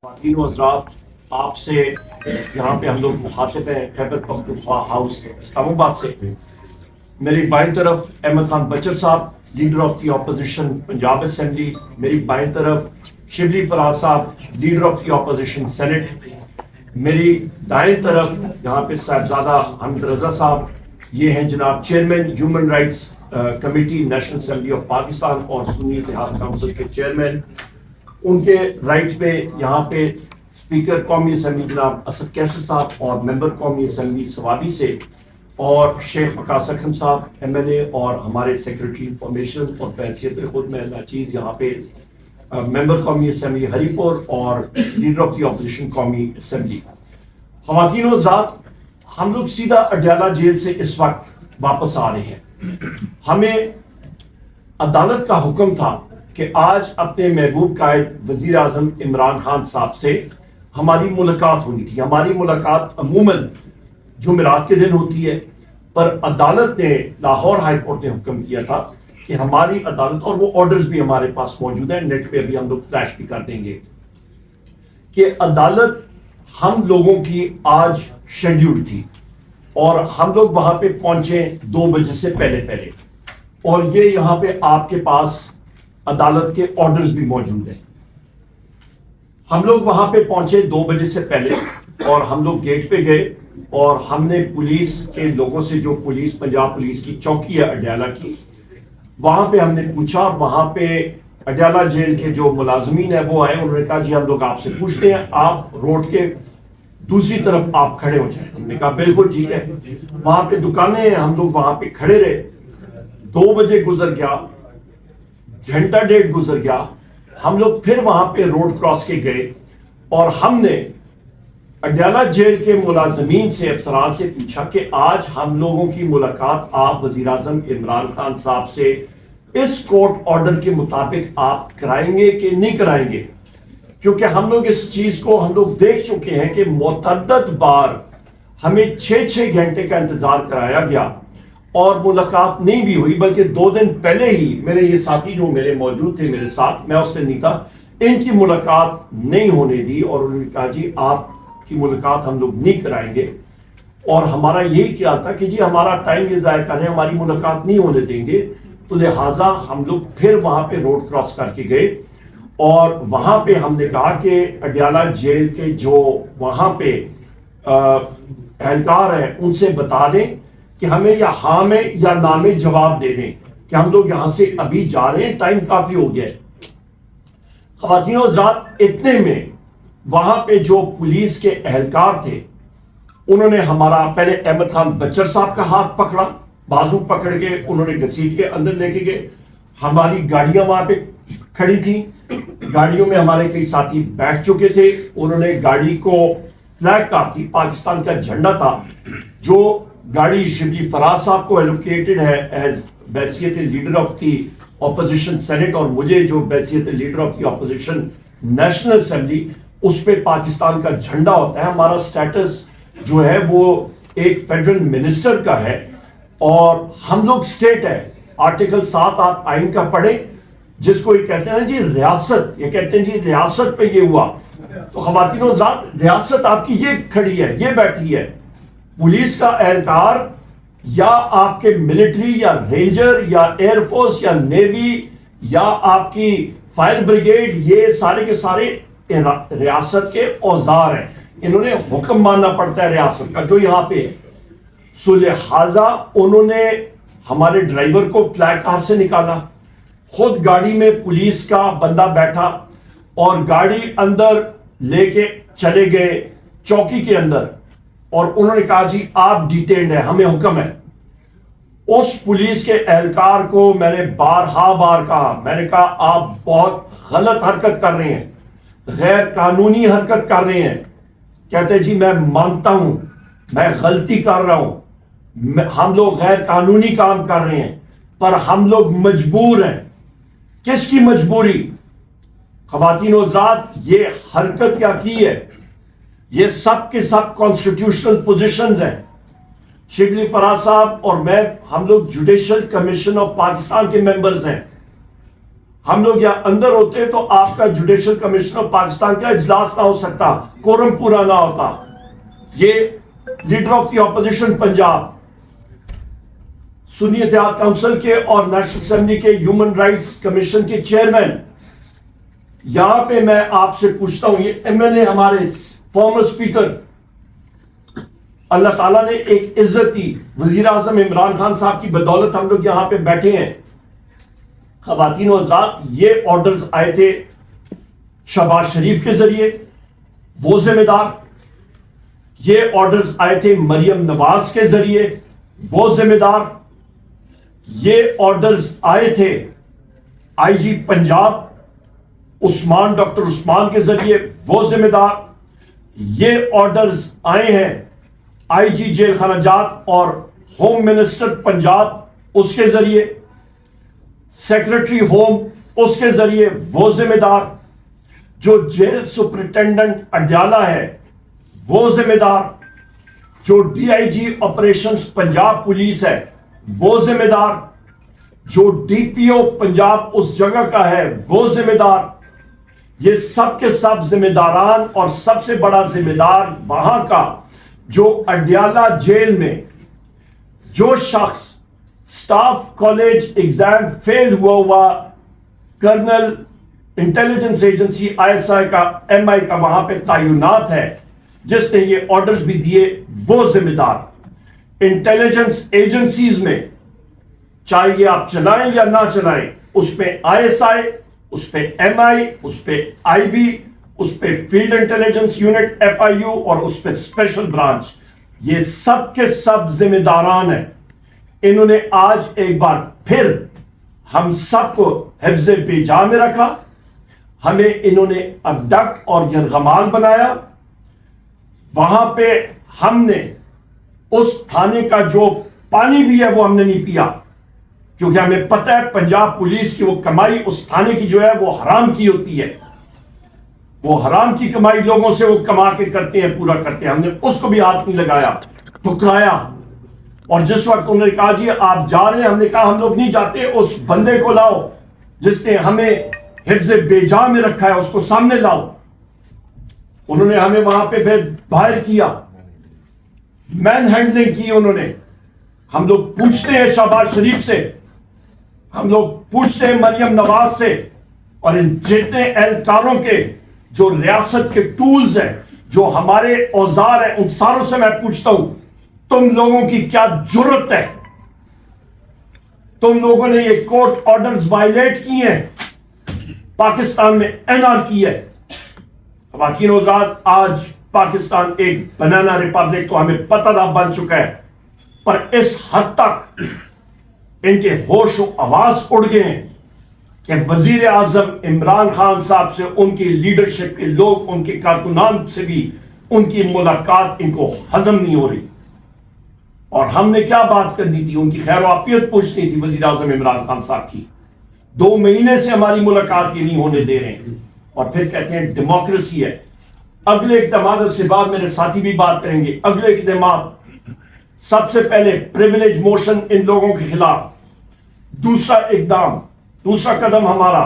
خواتین و حضرات، آپ سے یہاں پہ ہم لوگ مخاطب ہیں خیبر پختونخوا ہاؤس اسلام آباد سے. میری بائیں طرف احمد خان بچر صاحب، leader of the opposition Punjab assembly. میری بائیں طرف شبلی فراز صاحب، leader of the opposition senate. میری دائیں طرف یہاں پہ صاحبزادہ حمد رضا صاحب، یہ ہیں جناب chairman human rights committee national assembly of Pakistan اور سنی اتحاد کونسل کے چیئرمین. ان کے رائٹ پہ یہاں پہ اسپیکر قومی اسمبلی جناب اسد کیسر صاحب اور ممبر قومی اسمبلی سوابی سے، اور شیخ وقاص اکرم صاحب ایم ایل اے اور ہمارے سیکرٹری انفارمیشن اور بحیثیت خود میں ناچیز یہاں پہ ممبر قومی اسمبلی ہری پور اور لیڈر آف دی اپوزیشن قومی اسمبلی. خواتین و حضرات، ہم لوگ سیدھا اڈیالہ جیل سے اس وقت واپس آ رہے ہیں. ہمیں عدالت کا حکم تھا کہ آج اپنے محبوب قائد وزیر اعظم عمران خان صاحب سے ہماری ملاقات ہونی تھی. ہماری ملاقات عموماً جمعرات کے دن ہوتی ہے، پر عدالت نے، لاہور ہائی کورٹ نے حکم کیا تھا کہ ہماری عدالت، اور وہ آرڈرز بھی ہمارے پاس موجود ہیں، نیٹ پہ ابھی ہم لوگ فلیش بھی کر دیں گے، کہ عدالت ہم لوگوں کی آج شیڈیول تھی اور ہم لوگ وہاں پہ پہنچے 2 بجے سے پہلے. اور یہ یہاں پہ آپ کے پاس عدالت کے آرڈرز بھی موجود ہیں. ہم لوگ وہاں پہ پہنچے 2 بجے سے پہلے، اور ہم لوگ گیٹ پہ گئے اور ہم نے پولیس کے لوگوں سے، جو پولیس پنجاب پولیس کی چوکی ہے اڈیالہ کی، وہاں پہ ہم نے پوچھا. وہاں پہ اڈیالہ جیل کے جو ملازمین ہیں وہ آئے. انہوں نے کہا جی ہم لوگ آپ سے پوچھتے ہیں، آپ روڈ کے دوسری طرف آپ کھڑے ہو جائیں. ہم نے کہا بالکل ٹھیک ہے. وہاں پہ دکانیں ہیں، ہم لوگ وہاں پہ کھڑے رہے. 2 بجے گزر گیا، گھنٹہ ڈیڑھ گزر گیا. ہم لوگ پھر وہاں پہ روڈ کراس کے گئے اور ہم نے اڈیالہ جیل کے ملازمین سے، افسران سے پوچھا کہ آج ہم لوگوں کی ملاقات آپ وزیر اعظم عمران خان صاحب سے اس کورٹ آرڈر کے مطابق آپ کرائیں گے کہ نہیں کرائیں گے؟ کیونکہ ہم لوگ اس چیز کو ہم لوگ دیکھ چکے ہیں کہ متعدد بار ہمیں 6 گھنٹے کا انتظار کرایا گیا اور ملاقات نہیں بھی ہوئی. بلکہ 2 دن پہلے ہی میرے یہ ساتھی جو میرے موجود تھے میرے ساتھ، میں اس نے نہیں تھا، ان کی ملاقات نہیں ہونے دی. اور انہوں نے کہا جی آپ کی ملاقات ہم لوگ نہیں کرائیں گے. اور ہمارا یہی کیا تھا کہ جی ہمارا ٹائم یہ ضائع کریں، ہماری ملاقات نہیں ہونے دیں گے. تو لہٰذا ہم لوگ پھر وہاں پہ روڈ کراس کر کے گئے اور وہاں پہ ہم نے کہا کہ اڈیالہ جیل کے جو وہاں پہ اہلکار ہیں ان سے بتا دیں کہ ہمیں یا ہاں میں یا نہ میں جواب دے دیں کہ ہم لوگ یہاں سے ابھی جا رہے ہیں، ٹائم کافی ہو گیا ہے. خواتین و حضرات، اتنے میں وہاں پہ جو پولیس کے اہلکار تھے انہوں نے ہمارا پہلے احمد خان بچر صاحب کا ہاتھ پکڑا، بازو پکڑ کے انہوں نے گھسیٹ کے اندر لے کے گئے. ہماری گاڑیاں وہاں پہ کھڑی تھیں، گاڑیوں میں ہمارے کئی ساتھی بیٹھ چکے تھے. انہوں نے گاڑی کو فلیگ کاٹ کی، پاکستان کا جھنڈا تھا. جو گاڑی شبلی فراز صاحب کو ایلوکیٹڈ ہے ایز بحیثیت leader of the opposition senate, اور مجھے جو بحیثیت leader of the opposition national assembly, اس پہ پاکستان کا جھنڈا ہوتا ہے. ہمارا سٹیٹس جو ہے وہ ایک فیڈرل منسٹر کا ہے اور ہم لوگ سٹیٹ ہے. آرٹیکل 7 آپ آئین کا پڑھیں، جس کو یہ کہتے ہیں جی ریاست، یہ کہتے ہیں جی ریاست پہ یہ ہوا. تو خواتین و حضرات، ریاست آپ کی یہ کھڑی ہے، یہ بیٹھی ہے. پولیس کا اہلکار یا آپ کے ملٹری یا رینجر یا ایئر فورس یا نیوی یا آپ کی فائر بریگیڈ، یہ سارے کے سارے ریاست کے اوزار ہیں. انہوں نے حکم ماننا پڑتا ہے ریاست کا جو یہاں پہ ہے. سو لہٰذا انہوں نے ہمارے ڈرائیور کو فلیگ کار سے نکالا، خود گاڑی میں پولیس کا بندہ بیٹھا اور گاڑی اندر لے کے چلے گئے چوکی کے اندر. اور انہوں نے کہا جی آپ ڈیٹینڈ ہیں، ہمیں حکم ہے. اس پولیس کے اہلکار کو میں نے بار کہا، میں نے کہا آپ بہت غلط حرکت کر رہے ہیں، غیر قانونی حرکت کر رہے ہیں. کہتے جی میں مانتا ہوں میں غلطی کر رہا ہوں، ہم لوگ غیر قانونی کام کر رہے ہیں، پر ہم لوگ مجبور ہیں. کس کی مجبوری؟ خواتین و حضرات، یہ حرکت کیا کی ہے؟ یہ سب کے سب کانسٹیٹیوشنل پوزیشنز ہیں. شبلی فراز صاحب اور میں، ہم لوگ جوڈیشل کمیشن آف پاکستان کے ممبرز ہیں. ہم لوگ یہاں اندر ہوتے تو آپ کا جوڈیشل کمیشن آف پاکستان کا اجلاس نہ ہو سکتا, کورم پورا نہ ہوتا. یہ leader of the opposition Punjab, Sunni Ittehad council کے اور نیشنل اسمبلی کے ہیومن رائٹس کمیشن کے چیئرمین, یہاں پہ میں آپ سے پوچھتا ہوں, یہ ایم این اے ہمارے فارمر اسپیکر, اللہ تعالیٰ نے ایک عزت دی, وزیر اعظم عمران خان صاحب کی بدولت ہم لوگ یہاں پہ بیٹھے ہیں. خواتین و حضرات, یہ آرڈرز آئے تھے شہباز شریف کے ذریعے, وہ ذمہ دار. یہ آرڈرز آئے تھے مریم نواز کے ذریعے, وہ ذمہ دار. یہ آرڈرز آئے تھے آئی جی پنجاب عثمان, ڈاکٹر عثمان کے ذریعے, وہ ذمہ دار. یہ آرڈرز آئے ہیں آئی جی جیل خانہ جات اور ہوم منسٹر پنجاب اس کے ذریعے, سیکرٹری ہوم اس کے ذریعے, وہ ذمہ دار. جو جیل سپرنٹینڈنٹ اڈیالہ ہے وہ ذمہ دار. جو D I G operations Punjab police ہے وہ ذمہ دار. جو ڈی پی او پنجاب اس جگہ کا ہے وہ ذمہ دار. یہ سب کے سب ذمہ داران, اور سب سے بڑا ذمہ دار وہاں کا جو اڈیالہ جیل میں جو شخص سٹاف کالج ایگزام فیل ہوا colonel intelligence agency I S I کا ایم آئی کا وہاں پہ تعینات ہے, جس نے یہ آرڈرز بھی دیے, وہ ذمہ دار. انٹیلیجنس ایجنسیز میں چاہے یہ آپ چلائیں یا نہ چلائیں, اس پہ آئی ایس آئی, اس پہ ایم آئی, اس پہ آئی بی, اس پہ field intelligence unit F I U, اور اس پہ اسپیشل برانچ, یہ سب کے سب ذمہ داران ہیں. انہوں نے آج ایک بار پھر ہم سب کو حفظ بے جا میں رکھا, ہمیں انہوں نے ابڈکٹ اور یرغمال بنایا. وہاں پہ ہم نے اس تھانے کا جو پانی بھی ہے وہ ہم نے نہیں پیا, کیونکہ ہمیں پتہ ہے پنجاب پولیس کی وہ کمائی اس تھانے کی جو ہے وہ حرام کی ہوتی ہے. وہ حرام کی کمائی لوگوں سے وہ کما کے کرتے ہیں, پورا کرتے ہیں. ہم نے اس کو بھی ہاتھ نہیں لگایا, ٹھکرایا. اور جس وقت انہوں نے کہا جی آپ جا رہے ہیں, ہم نے کہا ہم لوگ نہیں جاتے, اس بندے کو لاؤ جس نے ہمیں حفظ بے جا میں رکھا ہے, اس کو سامنے لاؤ. انہوں نے ہمیں وہاں پہ پھر باہر کیا, مین ہینڈلنگ کی انہوں نے. ہم لوگ پوچھتے ہیں شہباز شریف سے, ہم لوگ پوچھتے ہیں مریم نواز سے, اور ان جتنے اہلکاروں کے جو ریاست کے ٹولز ہیں, جو ہمارے اوزار ہیں, ان ساروں سے میں پوچھتا ہوں تم لوگوں کی کیا جرت ہے؟ تم لوگوں نے یہ کورٹ آرڈرز وائلیٹ کی ہیں, پاکستان میں این آر کی ہے. خواتین و حضرات, آج پاکستان ایک بنانا ریپبلک تو ہمیں پتہ نہ بن چکا ہے, پر اس حد تک ان کے ہوش و آواز اڑ گئے ہیں کہ وزیر اعظم عمران خان صاحب سے, ان کی لیڈرشپ کے لوگ, ان کے کارکنان سے بھی ان کی ملاقات ان کو ہضم نہیں ہو رہی. اور ہم نے کیا بات کرنی تھی, ان کی خیر و عافیت پوچھنی تھی وزیر اعظم عمران خان صاحب کی. 2 مہینے سے ہماری ملاقات یہ نہیں ہونے دے رہے ہیں, اور پھر کہتے ہیں ڈیموکریسی ہے. اگلے اقدامات سے بعد میرے ساتھی بھی بات کریں گے. اگلے اقدامات, سب سے پہلے پریویلیج موشن ان لوگوں کے خلاف. دوسرا اقدام, دوسرا قدم ہمارا,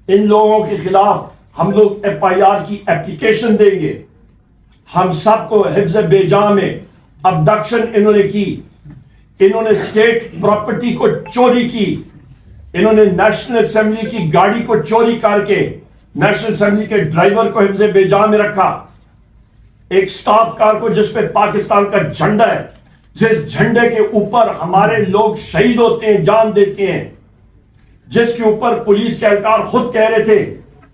ان لوگوں کے خلاف ہم لوگ ایف آئی آر کی اپلیکیشن دیں گے. ہم سب کو حفظ بے جا میں ابڈکشن انہوں نے کی, انہوں نے اسٹیٹ پراپرٹی کو چوری کی, انہوں نے نیشنل اسمبلی کی گاڑی کو چوری کر کے نیشنل اسمبلی کے ڈرائیور کو حفظ بے جا میں رکھا. ایک سٹاف کار کو جس پہ پاکستان کا جھنڈا ہے, جس جھنڈے کے اوپر ہمارے لوگ شہید ہوتے ہیں, جان دیتے ہیں, جس کے اوپر پولیس کے اہلکار خود کہہ رہے تھے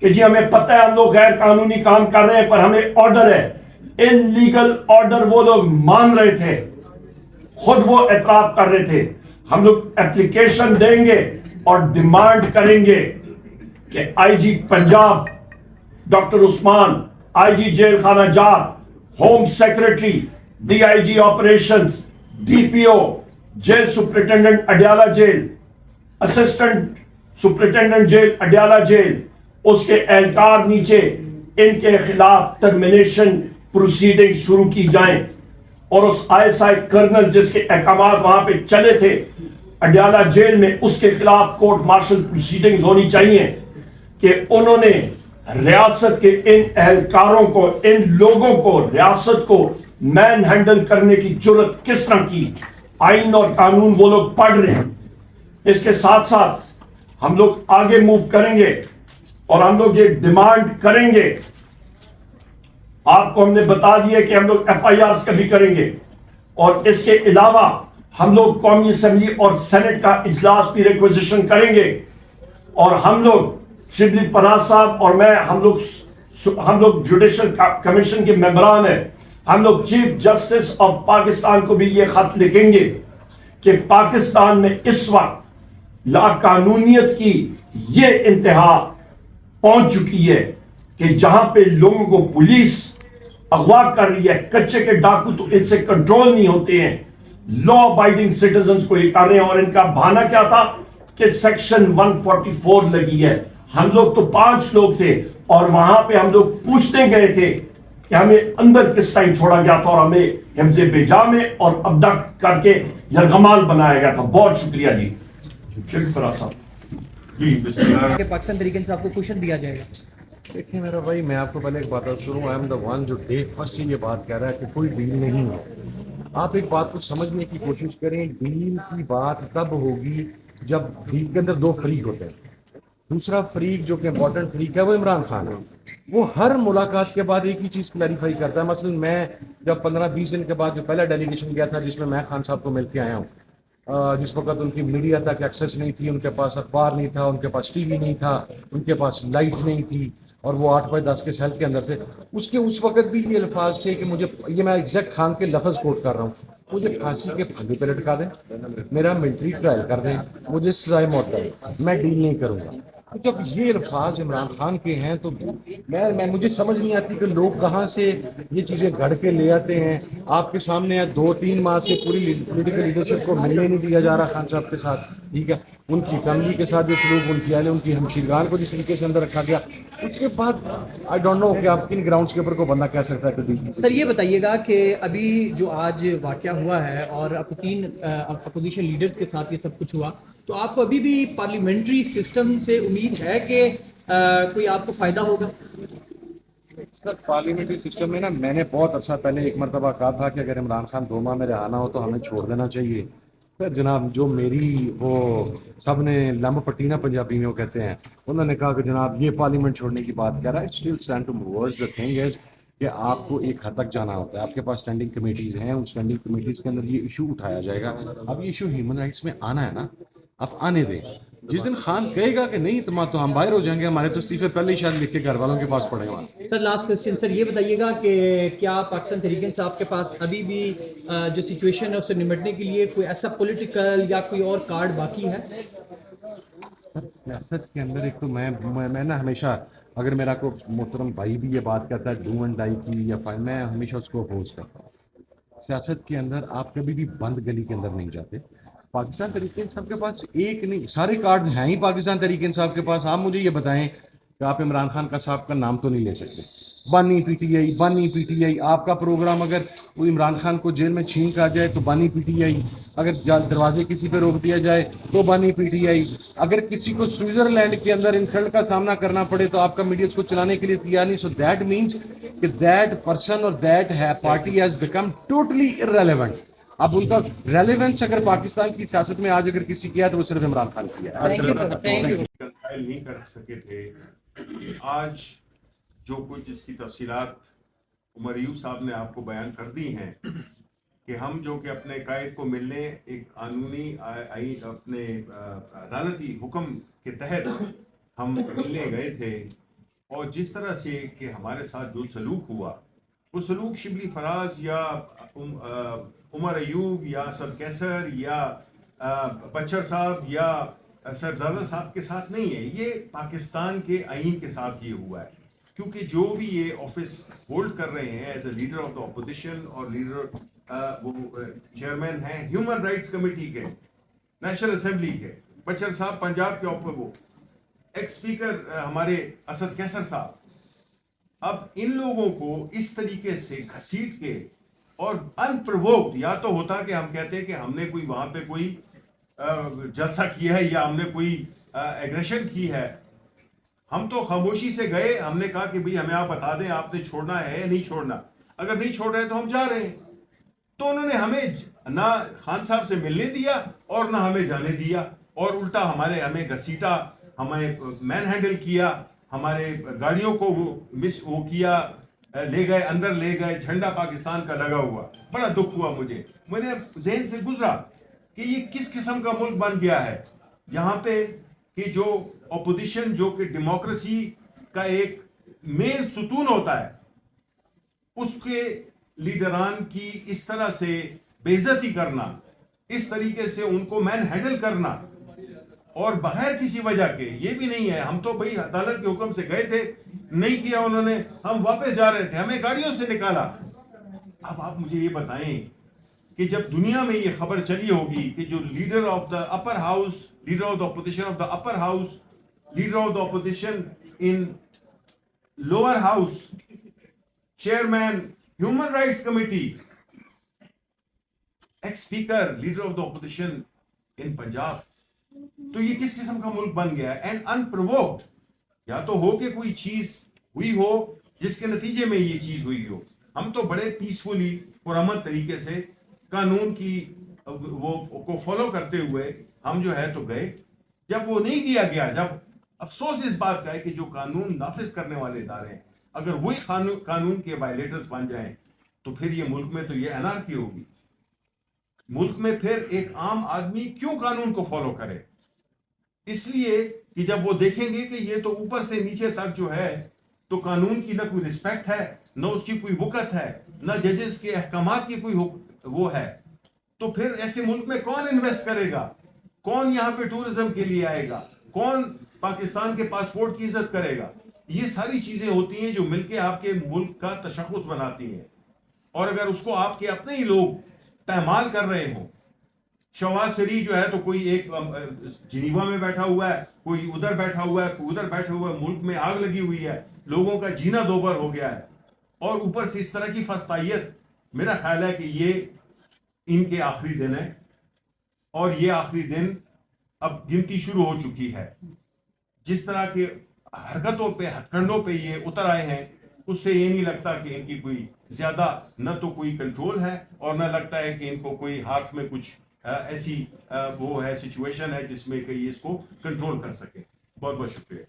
کہ جی ہمیں پتہ ہے ہم لوگ غیر قانونی کام کر رہے ہیں, پر ہمیں آرڈر ہے. انلیگل آرڈر وہ لوگ مان رہے تھے, خود وہ اعتراف کر رہے تھے. ہم لوگ اپلیکیشن دیں گے اور ڈیمانڈ کریں گے کہ I G Punjab doctor Usman, I G jail خانہ جات, home secretary, D I G operations, D P O, jail superintendent Adiala jail, assistant superintendent jail Adiala jail, اس کے اہلکار نیچے, ان کے خلاف ٹرمینیشن پروسیڈنگ شروع کی جائیں. اور اس آئی ایس آئی کرنل جس کے احکامات وہاں پہ چلے تھے, اڈیالہ جیل میں اس کے خلاف کورٹ مارشل پروسیڈنگز ہونی چاہیے کہ انہوں نے ریاست کے ان اہلکاروں کو، ان لوگوں کو، ریاست کو مین ہینڈل کرنے کی جرت کس طرح کی. آئین اور قانون وہ لوگ پڑھ رہے ہیں. اس کے ساتھ ساتھ ہم لوگ آگے موو کریں گے اور ہم لوگ یہ ڈیمانڈ کریں گے. آپ کو ہم نے بتا دیا کہ ہم لوگ ایف آئی آرز کا بھی کریں گے، اور اس کے علاوہ ہم لوگ قومی اسمبلی اور سینٹ کا اجلاس بھی ریکویزیشن کریں گے. اور ہم لوگ شبلی فراز صاحب اور میں ہم لوگ جوڈیشل کمیشن کے ممبران ہیں. ہم لوگ چیف جسٹس آف پاکستان کو بھی یہ خط لکھیں گے کہ پاکستان میں اس وقت لا قانونیت کی یہ انتہا پہنچ چکی ہے کہ جہاں پہ لوگوں کو پولیس اغوا کر رہی ہے، کچے کے ڈاکو تو ان سے کنٹرول نہیں ہوتے ہیں، لا ابائڈنگ سٹیزنز کو یہ کر رہے ہیں. اور ان کا بہانہ کیا تھا کہ سیکشن 144 لگی ہے. ہم لوگ تو 5 لوگ تھے اور وہاں پہ ہم لوگ پوچھنے گئے تھے کہ ہمیں اندر کس ٹائم چھوڑا گیا تھا اور ہمیں حفظ بیجا میں اور ابدکٹ کر کے یرغمال بنایا گیا تھا. بہت شکریہ جی. شریف فراز صاحب جی بسم اللہ. کہ پاکستان طریقے سے آپ کو کوشن دیا جائے گا. دیکھیں میرا بھائی، میں آپ کو پہلے ایک بات کروں. آئی ایم دا ون جو ڈے فرسٹ سے یہ بات کہہ رہا ہے کہ کوئی ڈیل نہیں ہے. آپ ایک بات کو سمجھنے کی کوشش کریں. ڈیل کی بات تب ہوگی جب ڈیل کے اندر 2 فریق ہوتے ہیں. دوسرا فریق جو کہ امپورٹنٹ فریق ہے وہ عمران خان ہے. وہ ہر ملاقات کے بعد ایک ہی چیز کلیریفائی کرتا ہے. مثلا میں جب 15-20 دن کے بعد جو پہلا ڈیلیگیشن گیا تھا جس میں خان صاحب کو مل کے آیا ہوں، جس وقت ان کی میڈیا تک ایکسیس نہیں تھی، ان کے پاس اخبار نہیں تھا، ان کے پاس ٹی وی نہیں تھا، ان کے پاس لائٹ نہیں تھی، اور وہ 8x10 کے سیل کے اندر تھے. اس وقت بھی یہ الفاظ تھے کہ مجھے، یہ میں ایگزیکٹ خان کے لفظ کوٹ کر رہا ہوں، مجھے پھانسی کے پھندے پہ لٹکا دیں، میرا ملٹری ٹرائل کر دیں، مجھے سزائے موت کریں، میں ڈیل نہیں کروں گا. جب یہ الفاظ عمران خان کے ہیں تو مجھے سمجھ نہیں آتی کہ لوگ کہاں سے یہ چیزیں گھڑ کے لے آتے ہیں. آپ کے سامنے 2-3 ماہ سے پوری پولیٹیکل لیڈرشپ کو ملنے نہیں دیا جا رہا خان صاحب کے ساتھ، ٹھیک ہے، ان کی فیملی کے ساتھ جو سلوک، ان کی اہل، ان کی ہمشیرگان کو جس طریقے سے اندر رکھا گیا. اس کے بعد آئی ڈونٹ نو کہ آپ کن گراؤنڈس کے اوپر کو بندہ کہہ سکتا ہے کہ سر یہ بتائیے گا کہ ابھی جو آج واقعہ ہوا ہے اور اپوزیشن لیڈرز کے ساتھ یہ سب کچھ ہوا، تو آپ کو ابھی بھی پارلیمنٹری سسٹم سے امید ہے کہ کوئی آپ کو فائدہ ہوگا؟ سر پارلیمنٹری سسٹم میں نا، میں نے بہت عرصہ پہلے ایک مرتبہ کہا تھا کہ اگر عمران خان 2 ماہ میں رہانا ہو تو ہمیں چھوڑ دینا چاہیے. پھر جناب جو میری وہ سب نے لمب پٹی نا پنجابی میں وہ کہتے ہیں، انہوں نے کہا کہ جناب یہ پارلیمنٹ چھوڑنے کی بات کر رہا ہے. Still stand to movers. The thing is کہ آپ کو ایک حد تک جانا ہوتا ہے. آپ کے پاس اسٹینڈنگ کمیٹیز ہیں، ان اسٹینڈنگ کمیٹیز کے اندر یہ ایشو اٹھایا جائے گا. اب یہ ایشو ہیومن رائٹس میں آنا ہے نا، آپ آنے دیں. جس دن خان کہے گا کہ نہیں تو ہم باہر ہو جائیں گے. ہمارے تو استعفے پہلے ہی شاید لکھ کے گھر والوں کے پاس پڑے ہوئے. سر لاسٹ کوسچن سر یہ بتائیے گا کہ کیا پاکستان تحریک انصاف کے پاس ابھی بھی جو سچویشن ہے اس سے نمٹنے کے لیے کوئی ایسا پولیٹیکل یا کوئی اور کارڈ باقی ہے؟ سیاست کے اندر ایک تو میں نا ہمیشہ، اگر میرا کوئی محترم بھائی بھی یہ بات کرتا ہے ڈو اینڈ ڈائی کی یا میں ہمیشہ اس کو اپوز کرتا ہوں. سیاست کے اندر آپ کبھی بھی بند گلی کے اندر نہیں جاتے. پاکستان تحریک انصاف کے پاس ایک نہیں، سارے کارڈ ہیں ہی پاکستان تحریک انصاف کے پاس. آپ مجھے یہ بتائیں کہ آپ عمران خان کا صاحب کا نام تو نہیں لے سکتے. بانی پی ٹی آئی، بانی پی ٹی آئی. آپ کا پروگرام اگر وہ عمران خان کو جیل میں چھین کر جائے تو بانی پی ٹی آئی. اگر دروازے کسی پہ روک دیا جائے تو بانی پی ٹی آئی. اگر کسی کو سوئٹزرلینڈ کے اندر انسلٹ کا سامنا کرنا پڑے تو آپ کا میڈیا اس کو چلانے کے لیے تیار نہیں. سو دیٹ مینس کہ دیٹ پرسن اور that party has become totally irrelevant. اب ان کا ریلیونس اگر پاکستان کی سیاست میں آج اگر کسی کیا ہے تو وہ صرف عمران خان کیا ہے. نہیں کر سکے تھے. آج جو کچھ اس کی تفصیلات عمر ایوب صاحب نے آپ کو بیان کر دی ہیں کہ ہم جو کہ اپنے قائد کو ملنے ایک قانونی اپنے عدالتی حکم کے تحت ہم ملنے گئے تھے، اور جس طرح سے کہ ہمارے ساتھ جو سلوک ہوا، وہ سلوک شبلی فراز یا عمر ایوب یا اسد کیسر یا بچر صاحب یا صاحبزادہ صاحب کے ساتھ نہیں ہے. یہ پاکستان کے آئین کے ساتھ یہ ہوا ہے. کیونکہ جو بھی یہ آفس ہولڈ کر رہے ہیں as a leader of the opposition اور لیڈر وہ چیئرمین ہیں ہیومن رائٹس کمیٹی کے، نیشنل اسمبلی کے، بچر صاحب پنجاب کے اوپر، وہ ایکس اسپیکر ہمارے اسد کیسر صاحب. اب ان لوگوں کو اس طریقے سے گھسیٹ کے اور ان پرووکڈ، یا تو ہوتا کہ ہم کہتے ہیں کہ ہم نے کوئی وہاں پہ کوئی جلسہ کیا ہے یا ہم نے کوئی ایگریشن کی ہے. ہم تو خاموشی سے گئے, ہم نے کہا کہ بھئی ہمیں آپ بتا دیں آپ نے چھوڑنا ہے یا نہیں چھوڑنا, اگر نہیں چھوڑ رہے تو ہم جا رہے ہیں. تو انہوں نے ہمیں نہ خان صاحب سے ملنے دیا اور نہ ہمیں جانے دیا, اور الٹا ہمیں گھسیٹا, ہمیں مین ہینڈل کیا, ہمارے گاڑیوں کو وہ کیا, لے گئے اندر لے گئے, جھنڈا پاکستان کا لگا ہوا. بڑا دکھ ہوا مجھے ذہن سے گزرا کہ یہ کس قسم کا ملک بن گیا ہے جہاں پہ کہ جو اپوزیشن جو کہ ڈیموکریسی کا ایک مین ستون ہوتا ہے, اس کے لیڈران کی اس طرح سے بے عزتی کرنا, اس طریقے سے ان کو مین ہینڈل کرنا, اور بغیر کسی وجہ کے. یہ بھی نہیں ہے ہم تو بھئی عدالت کے حکم سے گئے تھے, نہیں کیا انہوں نے, ہم واپس جا رہے تھے, ہمیں گاڑیوں سے نکالا. اب آپ مجھے یہ بتائیں کہ جب دنیا میں یہ خبر چلی ہوگی کہ جو leader of the upper house, leader of the opposition of the upper house, leader of the opposition in lower house, chairman human rights committee, x speaker, leader of the opposition ان پنجاب, تو یہ کس قسم کا ملک بن گیا ہے؟ اینڈ انپرووکڈ, یا تو ہو کہ کوئی چیز ہوئی ہو جس کے نتیجے میں یہ چیز ہوئی ہو. ہم تو بڑے پیسفلی پرامن طریقے سے قانون کی وہ کو فالو کرتے ہوئے ہم جو ہے تو گئے. جب وہ نہیں دیا گیا, جب افسوس اس بات کا ہے کہ جو قانون نافذ کرنے والے ادارے ہیں اگر وہی قانون کے وائلیٹرز بن جائیں تو پھر یہ ملک میں تو یہ انارکی ہوگی. ملک میں پھر ایک عام آدمی کیوں قانون کو فالو کرے؟ اس لیے کہ جب وہ دیکھیں گے کہ یہ تو اوپر سے نیچے تک جو ہے تو قانون کی نہ کوئی رسپیکٹ ہے, نہ اس کی کوئی وقت ہے, نہ ججز کے احکامات کی کوئی وہ ہے, تو پھر ایسے ملک میں کون انویسٹ کرے گا؟ کون یہاں پہ ٹورزم کے لیے آئے گا؟ کون پاکستان کے پاسپورٹ کی عزت کرے گا؟ یہ ساری چیزیں ہوتی ہیں جو مل کے آپ کے ملک کا تشخص بناتی ہیں. اور اگر اس کو آپ کے اپنے ہی لوگ پامال کر رہے ہوں, شہباز شریف جو ہے تو کوئی ایک جنیوا میں بیٹھا ہوا ہے, کوئی ادھر بیٹھا ہوا ہے, کوئی ادھر بیٹھا ہوا ہے, ملک میں آگ لگی ہوئی ہے, لوگوں کا جینا دوبر ہو گیا ہے, اور اوپر سے اس طرح کی فسطائیت, میرا خیال ہے کہ یہ ان کے آخری دن ہے, اور یہ آخری دن اب گنتی شروع ہو چکی ہے. جس طرح کے حرکتوں پہ ہتھ کنڈوں پہ یہ اتر آئے ہیں, اس سے یہ نہیں لگتا کہ ان کی کوئی زیادہ نہ تو کوئی کنٹرول ہے, اور نہ لگتا ہے کہ ان کو کوئی ہاتھ میں کچھ ایسی وہ ہے سچویشن ہے جس میں کہ یہ اس کو کنٹرول کر سکے. بہت بہت شکریہ.